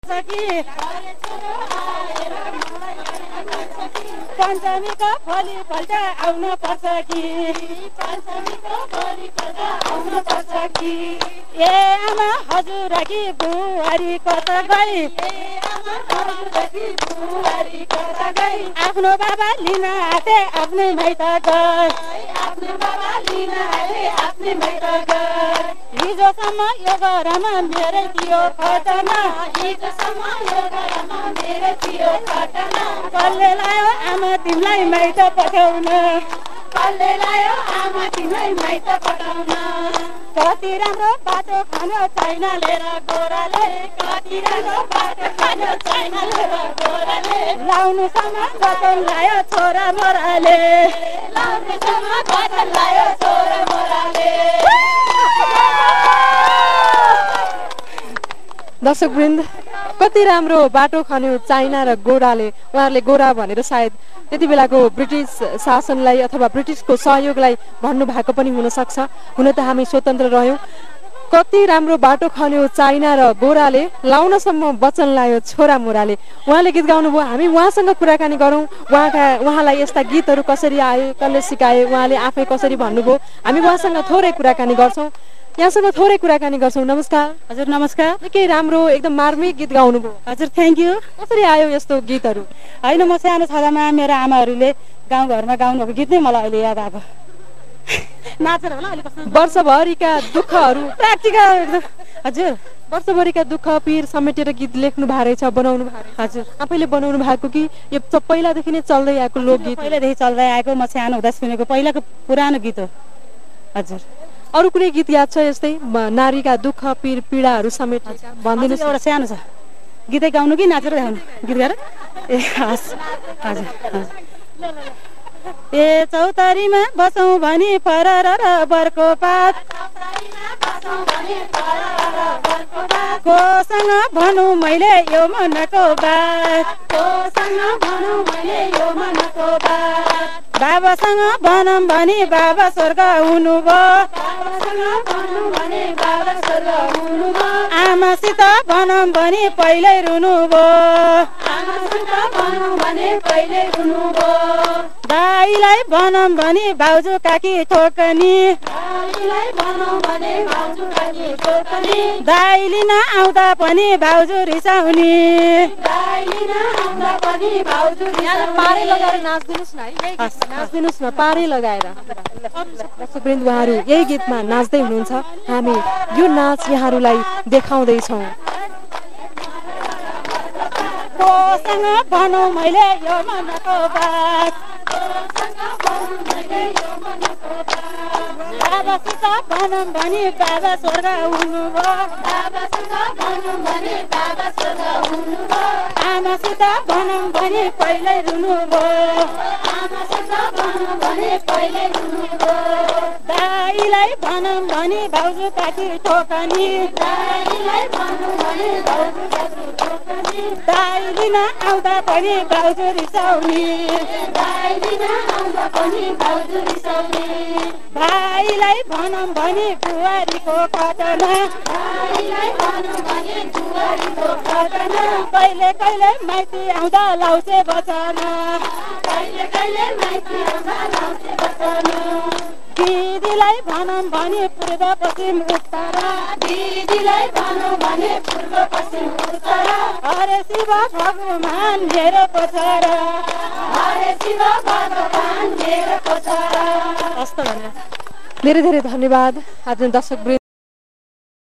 पञ्चमीको भोलिपल्ट आउनु पर्छ कि ए आमा हजुर कि बुहारी कता गई आफ्नो बाबा लिन आते आफ्नै माइत गए हिजोसम्म यो घरमा मेरै थियो खतना कसले लायो आमा तिमीलाई माइत पठाउन कति राम्रो बाटो खानु चाइना लिएर गोराले लाउनुसम्म बटन लायो छोरा मोराले दर्शकवृन्द कति राम्रो बाटो खन्यो चाइना र गोराले उहाँहरूले गोरा भनेर सायद त्यति बेलाको ब्रिटिस शासनलाई अथवा ब्रिटिसको सहयोगलाई भन्नु भएको पनि हुन सक्छ। हुन त हामी स्वतन्त्र रह्यौं। कति राम्रो बाटो खन्यो चाइना र गोराले लाउनसम्म वचन लायो छोरा मोराले उहाँले गीत गाउनुभयो। हामी उहाँसँग कुराकानी गरौँ। उहाँलाई यस्ता गीतहरू कसरी आयो, कसले सिकाए, उहाँले आफै कसरी भन्नुभयो, हामी उहाँसँग थोरै कुराकानी गर्छौँ। यहाँसँग थोरै कुराकानी गर्छौँ। नमस्कार। हजुर नमस्कार। निकै राम्रो एकदम मार्मिक गीत गाउनुभयो। हजुर थ्याङ्क यू। कसरी आयो यस्तो गीतहरू? होइन म सानो छँदामा मेरो आमाहरूले गाउँघरमा गाउनुको गीत नै मलाई अहिले याद आएको। नाचेर होला अहिले कस्तो वर्षभरिका दुःखहरू प्र्याक्टिकल। हजुर वर्षभरिका दुःख पीर समेटेर गीत लेख्नु भएको रहेछ, बनाउनु भएको रहेछ। हजुर आफैले बनाउनु भएको कि यो पहिलादेखि नै चल्दै आएको लोकगीत? पहिलादेखि चल्दै आएको, म सानो हुँदा सुनेको पहिलाको पुरानो गीत हो। हजुर अरू कुनै गीत याद छ यस्तै नारीका दुःख पीर पीडाहरू समेत भनिदिनुहोस्? एउटा सानो छ। गीतै गाउनु कि नाचेर गाउनु? गीत गाएर ए हस्। हजुर ए चौतारीमा बसौँ भनी फरर बरको पात कोसँग भनौँ मैले यो मनको बात बाबासँग भनौँ भनी बाबा स्वर्ग हुनुभयो आमासित भनौँ भनी पहिल्यै रुनुभयो दाइलाई भनौँ भनी भाउजू काकी ठोकनी दाइ लिन आउँदा पनि भाउजू रिसाउने पारै लगाएर नाच्दिनुहोस् न है, नाच्दिनुहोस् न पारै लगाएर। दर्शकवृन्द उहाँहरू यही गीतमा नाच्दै हुनुहुन्छ। हामी यो नाच यहाँहरूलाई देखाउँदैछौँ। कोसँग भनौँ मैले यो मनको बात बाबासित भनौँ भनी बाबा स्वर्ग हुनुभयो आमासित भनौँ भनी पहिल्यै रुनुभयो दाइलाई भनौँ भनी भाउजू काकी ठोकनी दाइ लिन आउँदा पनि भाउजू रिसाउने भाइलाई भनौँ भनी बुहारीको खतना कहिले कहिले माइती आउँदा लाउँछे बचना दिदीलाई भनौँ भने पूर्व पश्चिम उत्तर हरे शिव भगवान मेरो पछाडा धेरै धेरै धन्यवाद। आज दर्शक